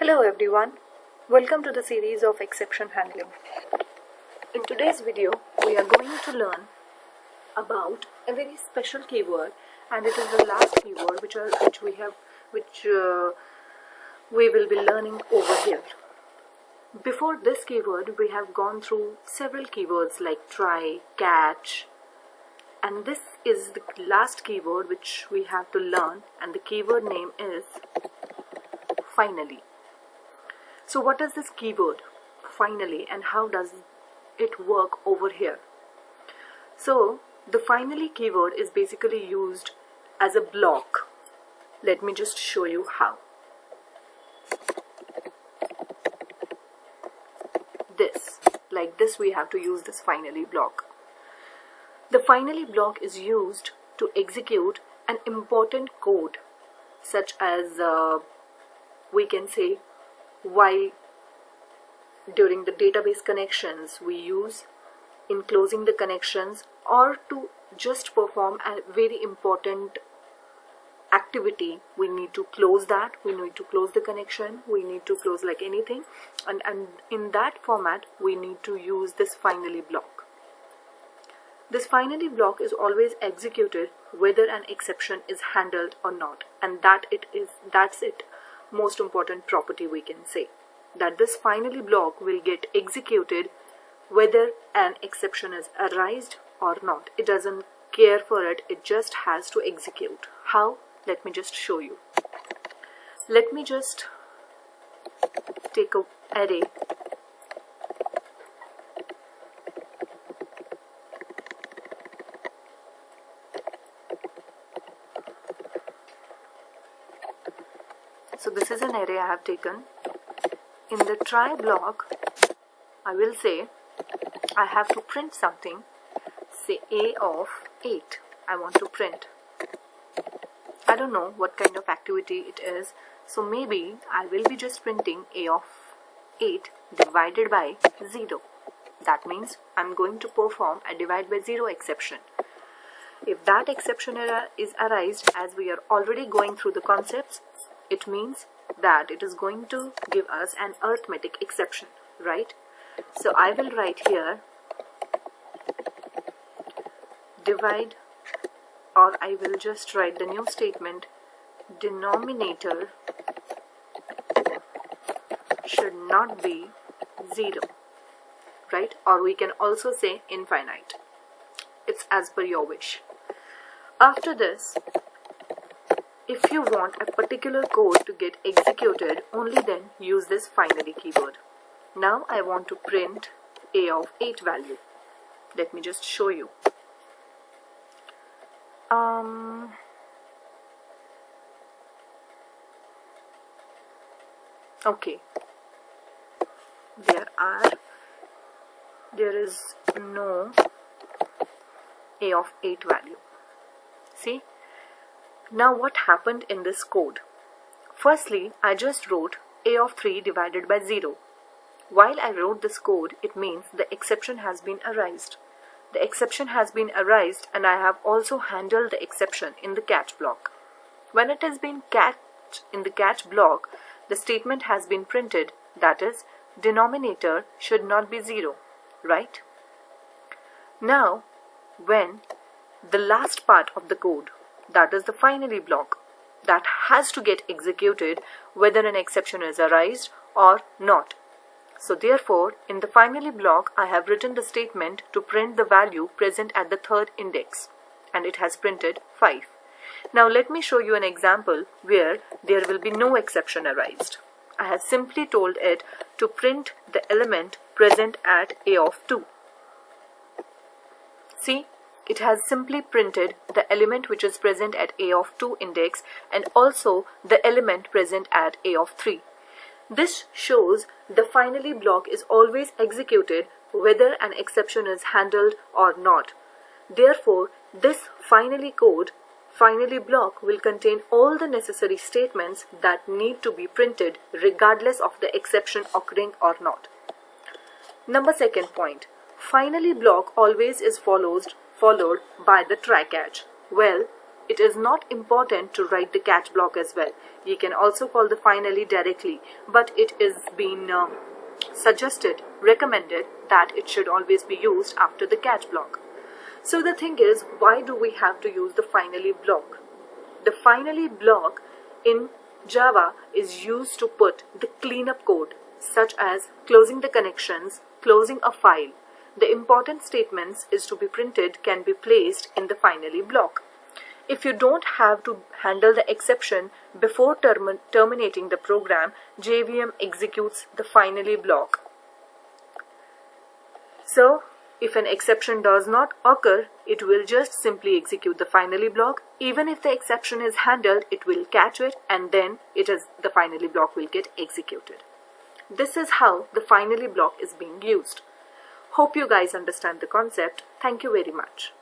Hello everyone, welcome to the series of exception handling. In today's video, we are going to learn about a very special keyword, and it is the last keyword which we will be learning over here. Before this keyword, we have gone through several keywords like try, catch, and this is the last keyword which we have to learn, and the keyword name is finally. So what is this keyword finally and how does it work over here? So the finally keyword is basically used as a block. Let me just show you how. Like this we have to use this finally block. The finally block is used to execute an important code, such as we can say while during the database connections we use, in closing the connections, or to just perform a very important activity. We need to close that, we need to close the connection, we need to close like anything, and in that format we need to use this finally block. This finally block is always executed whether an exception is handled or not, and that's it most important property we can say, that this finally block will get executed whether an exception is arised or not. It doesn't care for it, it just has to execute. How? Let me just show you. Let me just take an array . So this is an array I have taken. In the try block, I will say I have to print something, say a of 8. I want to print. I don't know what kind of activity it is, so maybe I will be just printing a of 8 divided by 0. That means I'm going to perform a divide by 0 exception. If that exception error is arised, as we are already going through the concepts, it means that it is going to give us an arithmetic exception, right? So I will write here divide, or I will just write the new statement, denominator should not be 0, right? Or we can also say infinite. It's as per your wish. After this, if you want a particular code to get executed, only then use this finally keyword. Now I want to print a of 8 value. Let me just show you. Okay. There is no a of 8 value. See? Now what happened in this code? Firstly, I just wrote a of 3 divided by 0. While I wrote this code, it means the exception has been arised. The exception has been arised, and I have also handled the exception in the catch block. When it has been catched in the catch block, the statement has been printed, that is, denominator should not be 0, right? Now, when the last part of the code, that is the finally block, that has to get executed whether an exception is arised or not. So therefore, in the finally block, I have written the statement to print the value present at the third index, and it has printed 5. Now let me show you an example where there will be no exception arised. I have simply told it to print the element present at a of 2. See? It has simply printed the element which is present at a of 2 index and also the element present at a of 3. This shows the finally block is always executed whether an exception is handled or not. Therefore, this finally block will contain all the necessary statements that need to be printed regardless of the exception occurring or not. Number second point, finally block always is followed by the try catch. Well, it is not important to write the catch block as well. You can also call the finally directly, but it is been suggested, recommended that it should always be used after the catch block. So the thing is, why do we have to use the finally block? The finally block in Java is used to put the cleanup code, such as closing the connections, closing a file. The important statements is to be printed can be placed in the finally block. If you don't have to handle the exception before terminating the program, JVM executes the finally block. So, if an exception does not occur, it will just simply execute the finally block. Even if the exception is handled, it will catch it and then the finally block will get executed. This is how the finally block is being used. Hope you guys understand the concept. Thank you very much.